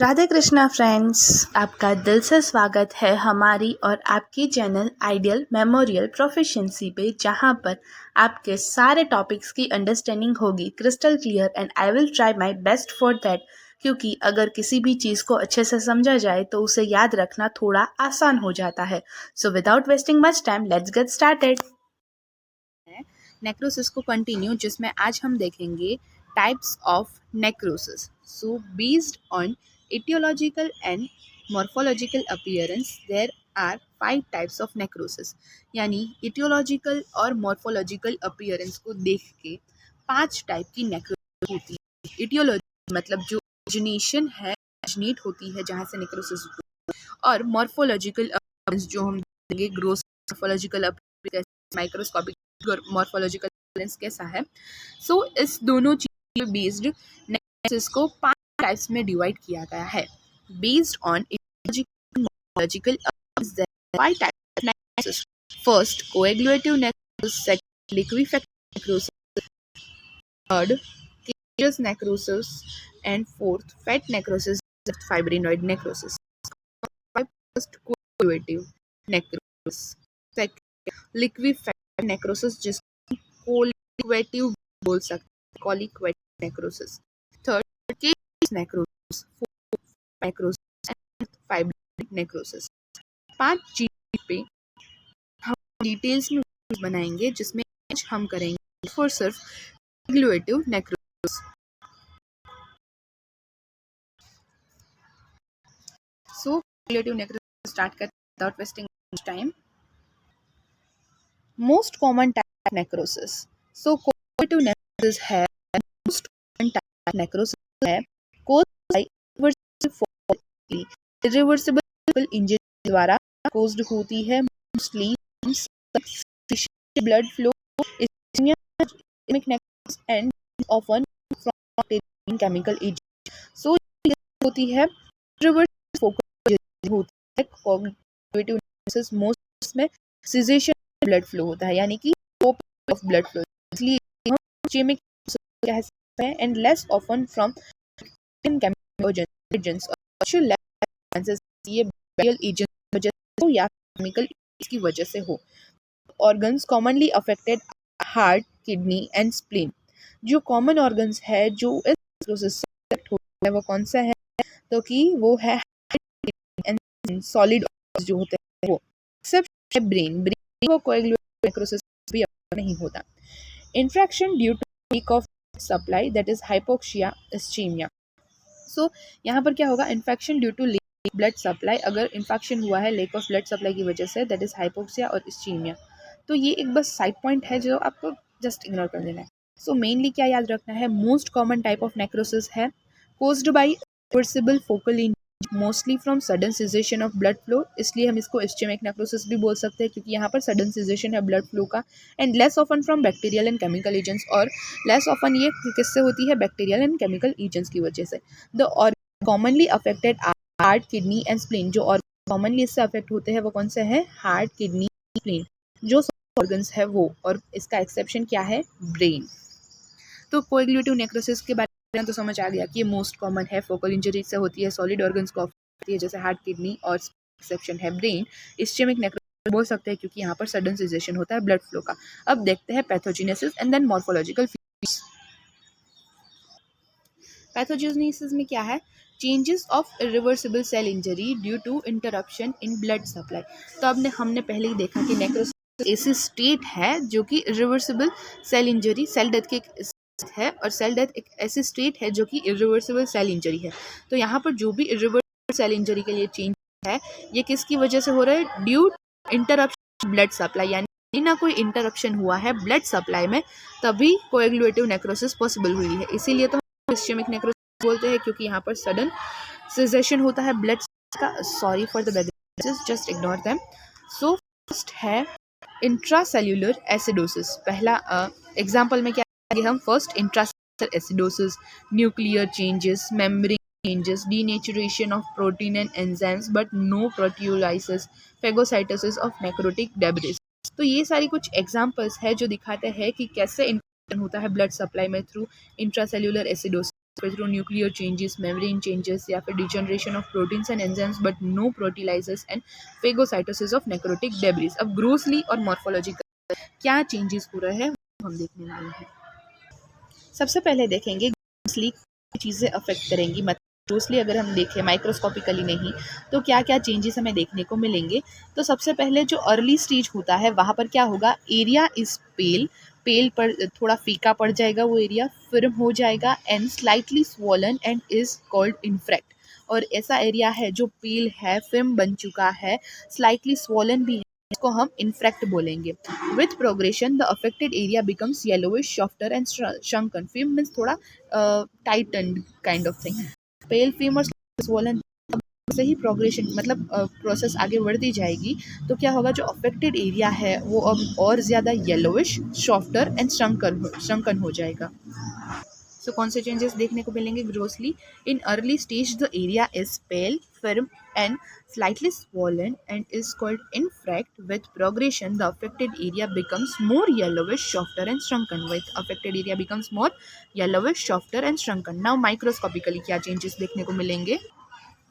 Radhe Krishna friends, आपका दिल से स्वागत है हमारी और आपकी चैनल आइडियल मेमोरियल प्रोफिशिएंसी पे, जहां पर आपके सारे टॉपिक्स की अंडरस्टैंडिंग होगी crystal clear and I will try my best for that. क्योंकि अगर किसी भी चीज़ को अच्छे से समझा जाए तो उसे याद रखना थोड़ा आसान हो जाता है। So without wasting much time, let's get started. Necrosis को कंटिन्यू, जिसमें आज हम देखेंगे types of necrosis. So based on etiological and morphological appearance there are 5 types of necrosis। यानी etiological और morphological appearance को देख के 5 टाइप की नेक्रोसिस होती है। etiology मतलब जो ओरिजिनेशन है, ओरिजिनेट होती है जहाँ से नेक्रोसिस होती है, और morphological appearance जो हम देखेंगे gross morphological appearance, microscopic morphological balance कैसा है। सो इस दोनों चीज़ पे बेस्ड नेक्रोसिस को 5 टाइप्स में डिवाइड किया गया है। Based on morphological 5 types of necrosis. First coagulative necrosis, second liquefactive necrosis, third caseous necrosis and fourth fat necrosis, fibrinoid necrosis. First coagulative necrosis, second liquefactive necrosis जिसको colliquative बोल सकते हैं, colliquative necrosis, third caseous necrosis, fourth necrosis and fibrinoid necrosis. 5 चीज पे हम details में बनाएंगे, जिसमें हम करेंगे फॉर सिर्फ coagulative necrosis. So coagulative necrosis start करते हैं without wasting time. Most common type of necrosis. So coagulative necrosis है most common type of necrosis है caused by irreversible इंजरी द्वारा caused होती है, mostly blood flow, ischemic necrosis and often from chemical agent। So होती है irreversible focal injury होती है coagulative necrosis, most में सीजेशन ब्लड फ्लो होता है, यानी कि ऑफ ब्लड फ्लो, इसलिए हम ischemic कह सकते हैं, and less often from chemical agents, और लेस ये बैक्टीरियल एजेंट की वजह से हो या केमिकल की वजह से हो। Organs commonly affected heart, kidney and spleen. जो कॉमन ऑर्गन्स है जो इस प्रोसेस से अफेक्ट होता है वो कौन सा है, तो कि वो है एंड सॉलिड जो होते हैं वो, एक्सेप्ट ब्रेन को कोएगुलेटिव नेक्रोसिस भी नहीं होता। Infection due to lack of supply, that is hypoxia, ischemia. So यहाँ पर क्या होगा, infection due to blood supply, अगर इन्फेक्शन हुआ है लेक ऑफ ब्लड सप्लाई की वजह से, दैट इज हाइपोक्सिया और इस्चीमिया। तो ये एक बस साइड पॉइंट है जो आपको जस्ट इग्नोर कर देना है। सो मेनली क्या याद रखना है, most common type of necrosis है caused by reversible focal injury, mostly from sudden cessation of blood flow, इसलिए हम इसको इस्चेमिक नेक्रोसिस भी बोल सकते हैं क्योंकि यहाँ पर सडन सीजेशन है ब्लड फ्लो का, and less often from bacterial and chemical agents, और लेस ऑफन ये किससे होती है, बैक्टीरियल एंड केमिकल एजेंट्स की वजह से। The commonly affected heart, kidney and spleen. जो कॉमनली इससे अफेक्ट होते हैं वो कौन से हैं, हार्ट, किडनी, स्प्लीन, जो ऑर्गन्स है वो, और इसका एक्सेप्शन क्या है, ब्रेन। तो कोएगुलेटिव नेक्रोसिस के बारे में तो समझ आ गया कि ये मोस्ट कॉमन है, फोकल इंजरी से होती है, सॉलिड ऑर्गन्स को होती है जैसे हार्ट, किडनी, और एक्सेप्शन है ब्रेन। इस्चेमिक नेक्रोसिस बोल सकते हैं क्योंकि यहाँ पर सडन सीजेशन होता है ब्लड फ्लो का। अब देखते हैं pathogenesis and then morphological features. Pathogenesis में क्या है, changes of irreversible cell injury due to interruption in blood supply. तो अब हमने पहले ही देखा कि नेक्रोसिस ऐसी स्टेट है जो कि irreversible cell injury, cell death की है, और सेल डेथ एक ऐसी स्टेट है जो कि इरिवर्सिबल सेल इंजरी है। तो यहाँ पर जो भी इरिवर्सिबल सेल इंजरी के लिए चेंज है, ये किसकी वजह से हो रहा है, ड्यू इंटरप्शन ब्लड सप्लाई, यानी ना कोई इंटरप्शन हुआ है ब्लड सप्लाई में, तभी कोएगुलेटिव नेक्रोसिस पॉसिबल हुई है। इसीलिए तो इस्चेमिक नेक्रोसिस बोलते हैं क्योंकि यहाँ पर सडन सीजेशन होता है ब्लड का। Sorry for the background, just ignore them. So first है इंट्रासेल्युलर एसिडोसिस। पहला एग्जांपल में क्या आगे हम, first intracellular acidosis, nuclear changes, membrane changes, denaturation of protein and enzymes but no proteolysis, phagocytosis of necrotic debris। तो ये सारी कुछ एग्जांपल्स है जो दिखाते हैं कि कैसे इन्फेक्शन होता है ब्लड सप्लाई में through intracellular acidosis. Through nuclear changes, membrane changes या फिर degeneration of proteins and enzymes but no proteolysis and phagocytosis of necrotic debris. अब ग्रोसली और मॉर्फोलॉजिकल क्या चेंजेस हो रहे हैं हम देखने वाले हैं। सबसे पहले देखेंगे ग्रोसली चीज़ें अफेक्ट करेंगी, मतलब ग्रोसली अगर हम देखें माइक्रोस्कोपिकली नहीं तो क्या क्या चेंजेस हमें देखने को मिलेंगे। तो सबसे पहले जो अर्ली स्टेज होता है वहाँ पर क्या होगा, एरिया इज पेल, पेल पर थोड़ा फीका पड़ जाएगा वो एरिया, फिर हो जाएगा and slightly swollen and is called infarct. और ऐसा एरिया है जो पेल है, फिल्म बन चुका है, स्लाइटली स्वॉलन भी है, इसको हम इन्फ्रेक्ट बोलेंगे। With progression the affected area becomes yellowish, softer and shrunken. Film means थोड़ा tighten kind of thing. Pale film और स्वॉलन से ही प्रोग्रेशन मतलब प्रोसेस आगे बढ़ती जाएगी तो क्या होगा, जो अफेक्टेड एरिया है वो अब और ज़्यादा येलोविश, सॉफ्टर एंड श्रंकन हो जाएगा। सो कौन से चेंजेस देखने को मिलेंगे grossly? In early stage the area is pail, firm and slightly swollen and is called infract. With progression the affected area becomes more yellowish, softer and shrunken. With affected area becomes more yellowish, softer and shrunken. Now microscopically क्या changes देखने को मिलेंगे?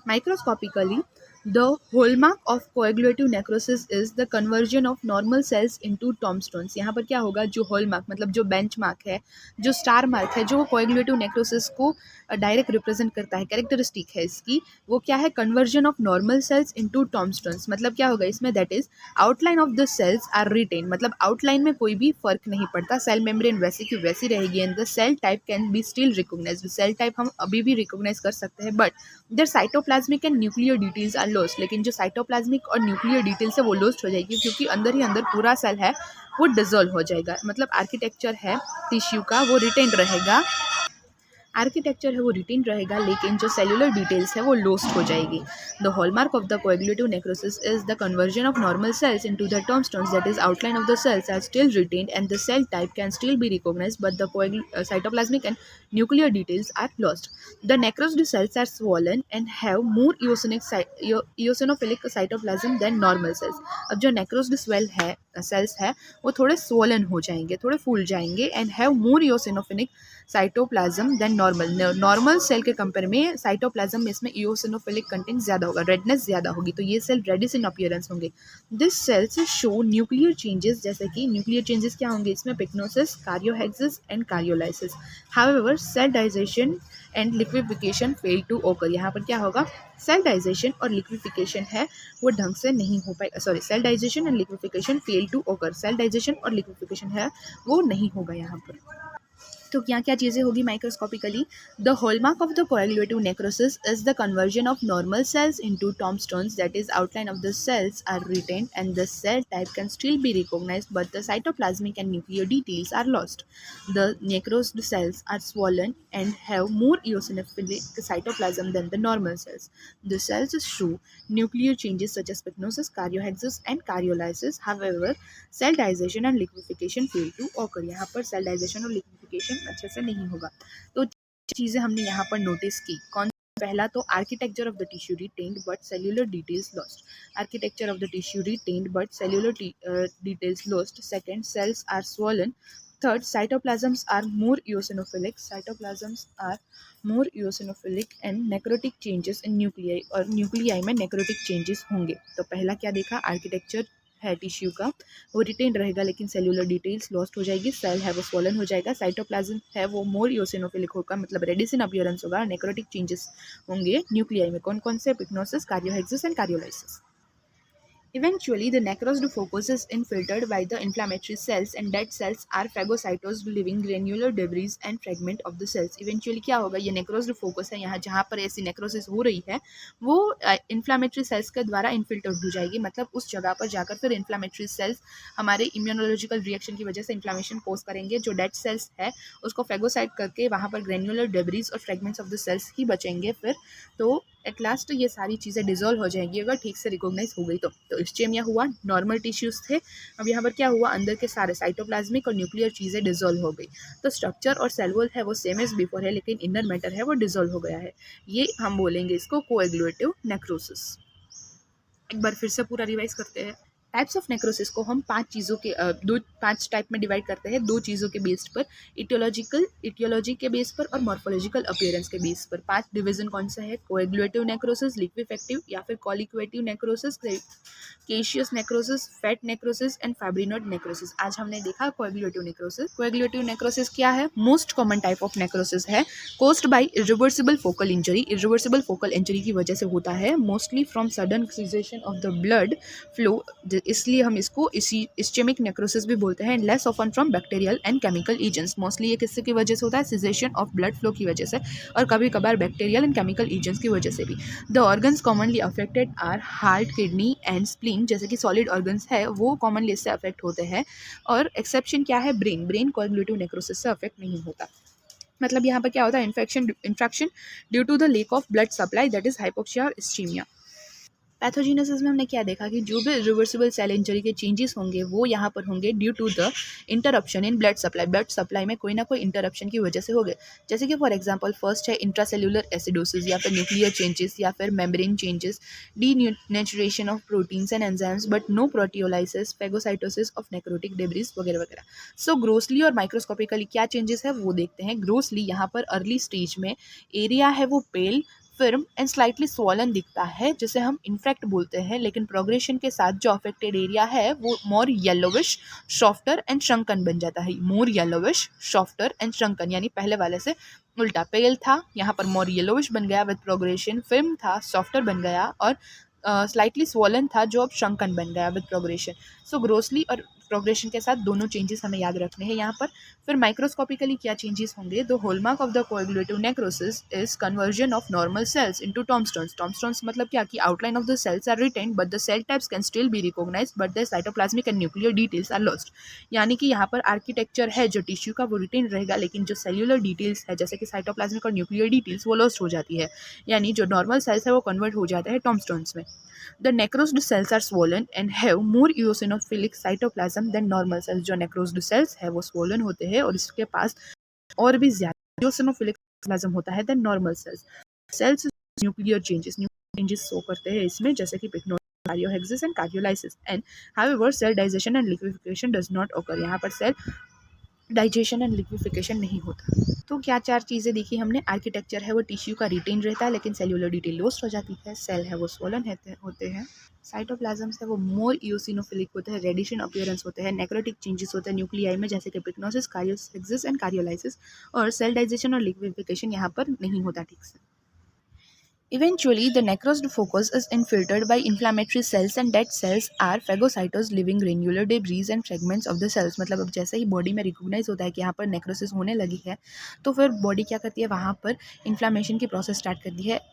Microscopically, the hallmark of coagulative necrosis is the conversion of normal cells into tombstones. यहाँ पर क्या होगा, जो hallmark मतलब जो बेंचमार्क है, जो स्टार मार्क है, जो कोएगुलेटिव नेक्रोसिस को डायरेक्ट रिप्रेजेंट करता है, कैरेक्टरिस्टिक है इसकी, वो क्या है, conversion of normal cells into tombstones. मतलब क्या होगा इसमें, that is outline of the cells are retain, मतलब आउटलाइन में कोई भी फर्क नहीं पड़ता, सेल मेम्ब्रेन वैसी की वैसी रहेगी and the cell type can be still recognised. Cell type हम अभी भी रिकॉग्नाइज कर सकते हैं but their cytoplasmic and nuclear details are lost. लेकिन जो साइटोप्लाज्मिक और न्यूक्लियर डिटेल्स है वो लॉस्ट हो जाएगी क्योंकि अंदर ही अंदर पूरा सेल है वो डिसॉल्व हो जाएगा। मतलब आर्किटेक्चर है टिश्यू का वो रिटेन रहेगा, आर्किटेक्चर है वो रिटेन रहेगा लेकिन जो सेलुलर डिटेल्स है वो लॉस्ट हो जाएगी। The hallmark of the coagulative necrosis is the conversion of normal cells into the tombstones, that is outline of the cells are still retained and the cell type can still be recognised but the cytoplasmic and nuclear details are lost. The necrosed cells are swollen and have more eosinophilic cytoplasm than normal cells. अब जो necrosed cells है वो थोड़े swollen हो जाएंगे, थोड़े फूल जाएंगे and have more eosinophilic cytoplasm than normal. Normal cell के कंपेयर में साइटोप्लाज्म में इसमें eosinophilic कंटेंट ज़्यादा होगा, रेडनेस ज़्यादा होगी, तो ये सेल रेडिश इन अपीयरेंस होंगे। This cells show nuclear changes, जैसे कि न्यूक्लियर चेंजेस क्या होंगे इसमें, pyknosis, karyorrhexis and karyolysis. However cell digestion and liquefaction fail to occur. यहाँ पर क्या होगा, सेल डाइजेशन और लिक्विफिकेशन है वो ढंग से नहीं हो पाएगा, sorry cell digestion and liquefaction fail to occur, cell digestion और लिक्विफिकेशन है वो नहीं होगा यहाँ पर। तो क्या क्या चीज़ें होगी microscopically? The hallmark of the coagulative necrosis is the conversion of normal cells into tombstones, that is outline of the cells are retained and the cell type can still be recognised but the cytoplasmic and nuclear details are lost. The necrosed cells are swollen and have more eosinophilic cytoplasm than the normal cells. The cells show nuclear changes such as pycnosis, karyohexis and karyolysis. However, cell digestion and liquefaction fail to occur. यहाँ पर cell digestion और liquefaction अच्छे से नहीं होगा। तो चीज़ें हमने यहाँ पर नोटिस की, कौन? पहला तो architecture of the tissue retained but cellular details lost, architecture of the tissue retained but cellular details lost. Second, cells are swollen. Third, cytoplasms are more eosinophilic and necrotic changes in nuclei, और nuclei में necrotic changes होंगे। तो पहला क्या देखा, architecture है tissue का वो रिटेन रहेगा लेकिन सेल्यूलर डिटेल्स लॉस्ट हो जाएगी, सेल है वो स्वॉलन हो जाएगा, साइटोप्लाज्म है वो मोर eosinophilic होगा मतलब रेडिश इन अपीयरेंस होगा, नेक्रोटिक चेंजेस होंगे न्यूक्लियाई में। कौन कौन से? पिक्नोसिस, karyorrhexis and कार्योलाइसिस। Eventually, the necrosed focus is infiltrated by the inflammatory cells and dead cells are phagocytosed, leaving granular debris and fragment of the cells. Eventually क्या होगा, ये necrosed focus है, यहाँ जहाँ पर ऐसी necrosis हो रही है वो inflammatory cells के द्वारा infiltrate हो जाएगी, मतलब उस जगह पर जाकर फिर inflammatory cells हमारे immunological reaction की वजह से inflammation cause करेंगे, जो dead cells है उसको phagocyte करके वहाँ पर granular debris और fragments of the cells ही बचेंगे फिर। तो एट लास्ट ये सारी चीज़ें डिजोल्व हो जाएंगी अगर ठीक से रिकॉग्नाइज हो गई तो इससे यह हुआ नॉर्मल टिश्यूज़ थे, अब यहाँ पर क्या हुआ, अंदर के सारे साइटोप्लाज्मिक और न्यूक्लियर चीज़ें डिजोल्व हो गई। तो स्ट्रक्चर और सेल वॉल है वो सेम एज बिफोर है लेकिन इनर मैटर है वो डिजोल्व हो गया है, ये हम बोलेंगे इसको कोएगुलेटिव नेक्रोसिस। एक बार फिर से पूरा रिवाइज करते हैं। टाइप्स ऑफ नेक्रोसिस को हम 5 चीज़ों के 5 टाइप में डिवाइड करते हैं, 2 चीज़ों के बेस पर, इटियोलॉजी के बेस पर और मॉर्फोलॉजिकल अपीयरेंस के बेस पर। 5 डिवीजन कौन सा है? कोएगुलेटिव नेक्रोसिस, लिक्विफेक्टिव या फिर colliquative necrosis, caseous necrosis, fat necrosis and fibrinoid necrosis. आज हमने देखा कोएगुलेटिव नेक्रोसिस। कोएगुलेटिव नेक्रोसिस क्या है? Most common type of necrosis है, caused by irreversible focal injury. Irreversible focal injury की वजह से होता है, mostly from sudden cessation of the blood flow, इसलिए हम इसको इस्चेमिक नेक्रोसिस भी बोलते हैं। Less often from bacterial and chemical agents, mostly ये किससे की वजह से होता है? सीजेशन ऑफ ब्लड फ्लो की वजह से, और कभी कभार बैक्टीरियल एंड केमिकल एजेंट्स की वजह से भी। The organs commonly affected are heart, kidney and spleen, जैसे कि सॉलिड ऑर्गन्स है वो कॉमनली इससे अफेक्ट होते हैं। और एक्सेप्शन क्या है? ब्रेन कोएगुलेटिव नेक्रोसिस से अफेक्ट नहीं होता। मतलब यहाँ पर क्या होता है? Infection due to the lack of blood supply, that is hypoxia और इस्चीमिया। पैथोजेनेसिस में हमने क्या देखा कि जो भी रिवर्सिबल सेल इंजरी के चेंजेस होंगे वो यहाँ पर होंगे due to the interruption in blood supply. Blood supply में कोई ना कोई इंटरप्शन की वजह से हो गए, जैसे कि फॉर एग्जांपल फर्स्ट है इंट्रासेल्युलर एसिडोसिस या फिर न्यूक्लियर चेंजेस या फिर membrane changes, denaturation of proteins and enzymes but no proteolysis, phagocytosis of necrotic debris वगैरह वगैरह। सो ग्रोसली और माइक्रोस्कोपिकली क्या चेंजेस है वो देखते हैं। ग्रोसली यहाँ पर अर्ली स्टेज में एरिया है वो पेल, फिर्म एंड स्लाइटली स्वॉलन दिखता है, जिसे हम इन्फेक्ट बोलते हैं, लेकिन प्रोग्रेशन के साथ जो अफेक्टेड एरिया है वो मोर येलोविश, सॉफ्टर एंड श्रंकन बन जाता है। मोर येलोविश, सॉफ्टर एंड श्रंकन, यानी पहले वाले से उल्टा। पेल था, यहाँ पर मोर येलोविश बन गया विद प्रोग्रेशन, फिर्म था, सॉफ्टर बन गया, और स्लाइटली स्वॉलन था जो अब श्रंकन बन गया विद प्रोग्रेशन। सो ग्रोसली और प्रोग्रेशन के साथ दोनों चेंजेस हमें याद रखने हैं यहाँ पर। फिर माइक्रोस्कोपिकली क्या चेंजेस होंगे? The hallmark of the coagulative necrosis is conversion of normal cells into tombstones. Tombstones मतलब क्या कि outline of the cells are retained but the cell types can still be recognised but the cytoplasmic and nuclear details are lost. यानी कि यहाँ पर architecture है जो tissue का वो रिटेन रहेगा, लेकिन जो सेल्यूलर डिटेल्स है जैसे कि साइटोप्लाज्मिक और न्यूक्लियर डिटेल्स वो लॉस्ट हो जाती है, यानी जो नॉर्मल सेल्स है वो कन्वर्ट हो जाते हैं टॉम्बस्टोन्स में। The necrosed cells are swollen and have more eosinophilic cytoplasm than normal cells। जो necrosed cells है वो swollen होते हैं और इसके पास और भी ज्यादा eosinophilic cytoplasm होता है than normal cells। Cells nuclear changes show करते हैं इसमें, जैसे कि pycnosis, karyohexis and karyolysis। And however cell digestion and liquefaction does not occur। यहाँ पर सेल डाइजेशन एंड लिक्विफिकेशन नहीं होता। तो क्या 4 चीज़ें देखी हमने? आर्किटेक्चर है वो टिश्यू का रिटेन रहता है, लेकिन सेल्यूलर डिटेल लॉस्ट हो जाती है। सेल है वो स्वोलन होते हैं। साइटोप्लाज्म्स है वो मोर इओसिनोफिलिक होते हैं, रेडिशन अपीयरेंस होते हैं, नेक्रोटिक चेंजेस होते हैं न्यूक्लियाई में, जैसे कि पिक्नोसिस, कार्योहेक्सिस एंड कार्योलाइसिस। और सेल डाइजेशन और लिक्विफिकेशन यहाँ पर नहीं होता ठीक से। Eventually, the necrosed focus is infiltrated by inflammatory cells and dead cells are phagocytosed, living granular debris and fragments of the cells। मतलब अब जैसे ही बॉडी में रिकॉग्नाइज होता है कि यहाँ पर नेक्रोसिस होने लगी है, तो फिर बॉडी क्या करती है? वहाँ पर इन्फ्लामेशन की प्रोसेस स्टार्ट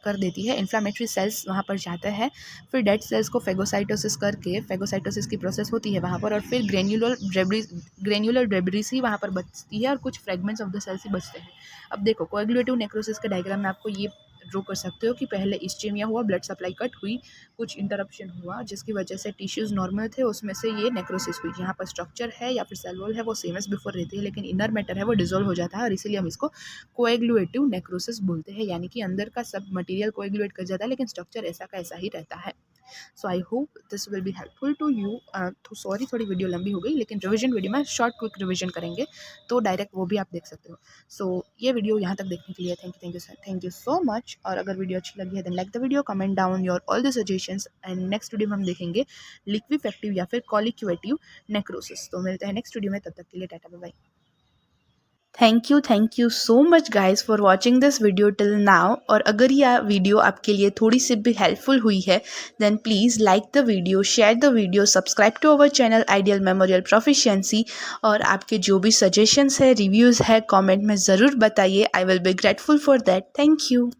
कर देती है। इन्फ्लामेटरी सेल्स वहाँ पर जाते हैं, फिर डेड सेल्स को फेगोसाइटोसिस करके फेगोसाइटोसिस की प्रोसेस होती है वहाँ पर, और फिर ग्रेन्यूलर डेब्रिस ही वहाँ पर बचती है और कुछ फ्रेगमेंट्स ऑफ द सेल्स ही बचते हैं। अब देखो कोएगुलेटिव नेक्रोसिस के डायग्राम में आपको ये ड्रॉ कर सकते हो कि पहले इस्चेमिया हुआ, ब्लड सप्लाई कट हुई, कुछ इंटरप्शन हुआ जिसकी वजह से टिश्यूज नॉर्मल थे, उसमें से ये नेक्रोसिस हुई। यहाँ पर स्ट्रक्चर है या फिर सेल वॉल है वो सेम एज बिफोर रहती है, लेकिन इनर मैटर है वो डिसॉल्व हो जाता है, और इसीलिए हम इसको कोएगुलेटिव नेक्रोसिस बोलते हैं। यानी कि अंदर का सब मटेरियल कोएगुलेट कर जाता है, लेकिन स्ट्रक्चर ऐसा का ऐसा ही रहता है। So I hope this will be helpful to you. तो सॉरी थोड़ी वीडियो लंबी हो गई, लेकिन रिविजन वीडियो में शॉर्ट क्विक रिविजन करेंगे तो डायरेक्ट वो भी आप देख सकते हो। सो ये वीडियो यहाँ तक देखने के लिए थैंक यू सो मच। और अगर वीडियो अच्छी लगी है then like the video, comment down your all the suggestions, and next video में हम देखेंगे लिक्विफेक्टिव या फिर कॉलिक्वेटिव नेक्रोसिस। तो मिलते हैं नेक्स्ट वीडियो में, तब तक के लिए tata bye bye. Thank you so much guys for watching this video till now. और अगर यह वीडियो आपके लिए थोड़ी सी भी हेल्पफुल हुई है then please like the video, share the video, subscribe to our channel ideal memorial proficiency. और आपके जो भी सजेशंस है, रिव्यूज़ है, कमेंट में ज़रूर बताइए। I will be grateful for that. Thank you.